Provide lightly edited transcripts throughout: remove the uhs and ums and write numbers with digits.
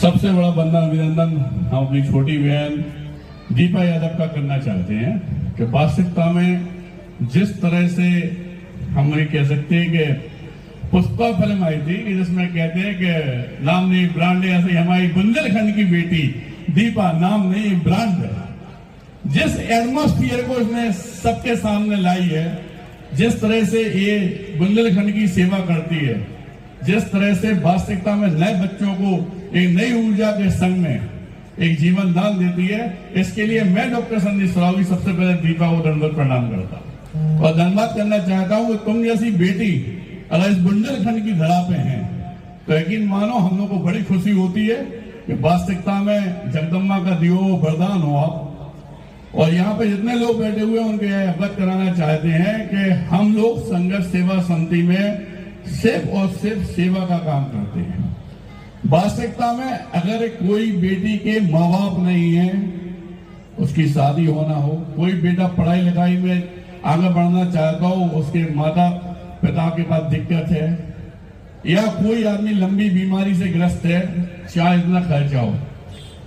सबसे बड़ा बंदा अभिनंदन हम अपनी छोटी बहन दीपा यादव का करना चाहते हैं कि वास्तविकता में जिस तरह से हम ये कह सकते हैं कि पुष्पा फिल्म आई थी कि जिसमें कहते हैं कि नाम नहीं ब्रांड है, ऐसे हमारी बुंदेलखंड की बेटी दीपा नाम नहीं ब्रांड है। जिस एटमॉस्फियर को इसने सबके सामने लाई है, जिस तरह से ये बुंदेलखंड की सेवा करती है, जिस तरह से वास्तविकता में नए बच्चों को एक नई ऊर्जा के संग में एक जीवन दान देती है, इसके लिए मैं डॉक्टर संदीप सरावगी सबसे पहले दीपा को दंडवत प्रणाम करता हूं और धन्यवाद करना चाहता हूं कि तुम जैसी बेटी अगर इस बुंदेलखंड की धरा पे हैं तो यकीन मानो हम लोग को बड़ी खुशी होती है कि वास्तविकता में जगदम्बा का दियो वरदान हो आप। और यहाँ पे जितने लोग बैठे हुए हैं उनके अवगत कराना चाहते हैं कि हम लोग संघर्ष सेवा समिति में सिर्फ और सिर्फ सेवा का काम करते हैं। वास्तविकता में अगर कोई बेटी के माँ बाप नहीं है, उसकी शादी होना हो, कोई बेटा पढ़ाई लिखाई में आगे बढ़ना चाहता हो, उसके माता पिता के पास दिक्कत है, या कोई आदमी लंबी बीमारी से ग्रस्त है, चाहे इतना खर्चा हो,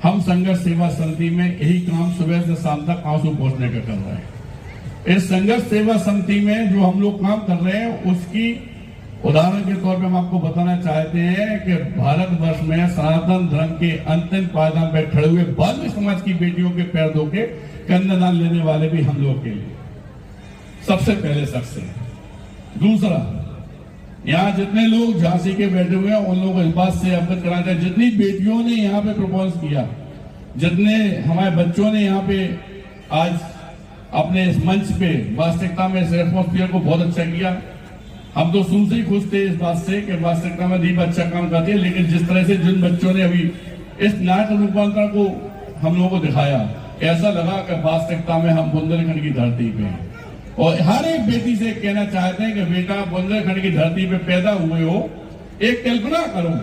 हम संघर्ष सेवा समिति में यही काम सुबह से शाम तक आंसू पहुंचने का कर रहे हैं। इस संघर्ष सेवा समिति में जो हम लोग काम कर रहे हैं उसकी उदाहरण के तौर पे हम आपको बताना चाहते हैं कि भारतवर्ष में सनातन धर्म के अंतिम पायदान पर खड़े हुए बाल्मी समाज की बेटियों के पैर धो के कन्यादान लेने वाले भी हम लोग के लिए सबसे पहले शख्स है। दूसरा, यहाँ जितने लोग झांसी के बैठे हुए हैं उन लोगों को इस बात से अवगत कराना चाहिए, जितनी बेटियों ने यहाँ पे प्रपोज किया, जितने हमारे बच्चों ने यहाँ पे आज अपने इस मंच पे वास्तविकता में इस एटमॉस्फियर को बहुत अच्छा किया। हम तो सुन से ही खुश थे इस बात से कि वास्तविकता में दीप अच्छा काम करती है, लेकिन जिस तरह से जिन बच्चों ने अभी इस नाट्य रूपांतरण को हम लोगों को दिखाया, ऐसा लगा कि वास्तविकता में हम बुंदेलखंड की धरती पे हैं। और हर एक बेटी से कहना चाहते हैं कि बेटा बुंदेलखंड की धरती पे पैदा हुए हो, एक कल्पना करो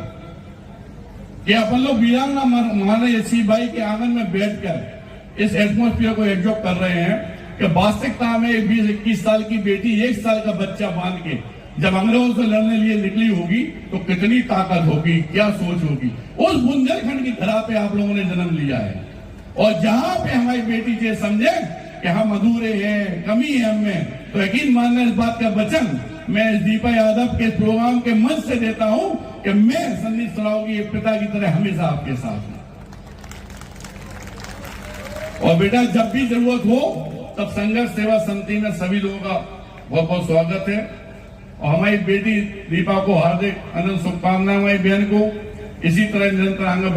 कि अपन लोग वीरांगना महारानी लक्ष्मीबाई के आंगन में बैठकर इस एटमॉस्फियर को एब्जॉर्ब कर रहे हैं कि वास्तविकता में 20-21 साल की बेटी 1 साल का बच्चा बांध के जब अंग्रेजों से लड़ने लिए निकली होगी तो कितनी ताकत होगी, क्या सोच होगी। उस बुंदेलखंड की धरा पे आप लोगों ने जन्म लिया है और जहां पे हमारी बेटी ये समझे कि हम अधूरे हैं, कमी है हमें, तो यकीन मानना इस बात का वचन मैं दीपा यादव के प्रोग्राम के मंच से देता हूं कि मैं संदीप सरावगी के पिता की तरह हमेशा आपके साथ हूं। और बेटा जब भी जरूरत हो तब संघर्ष सेवा समिति में सभी लोगों का बहुत बहुत स्वागत है। और हमारी बेटी दीपा को हार्दिक अनंत शुभकामनाएं, हमारी बहन को इसी तरह निरंतर आगे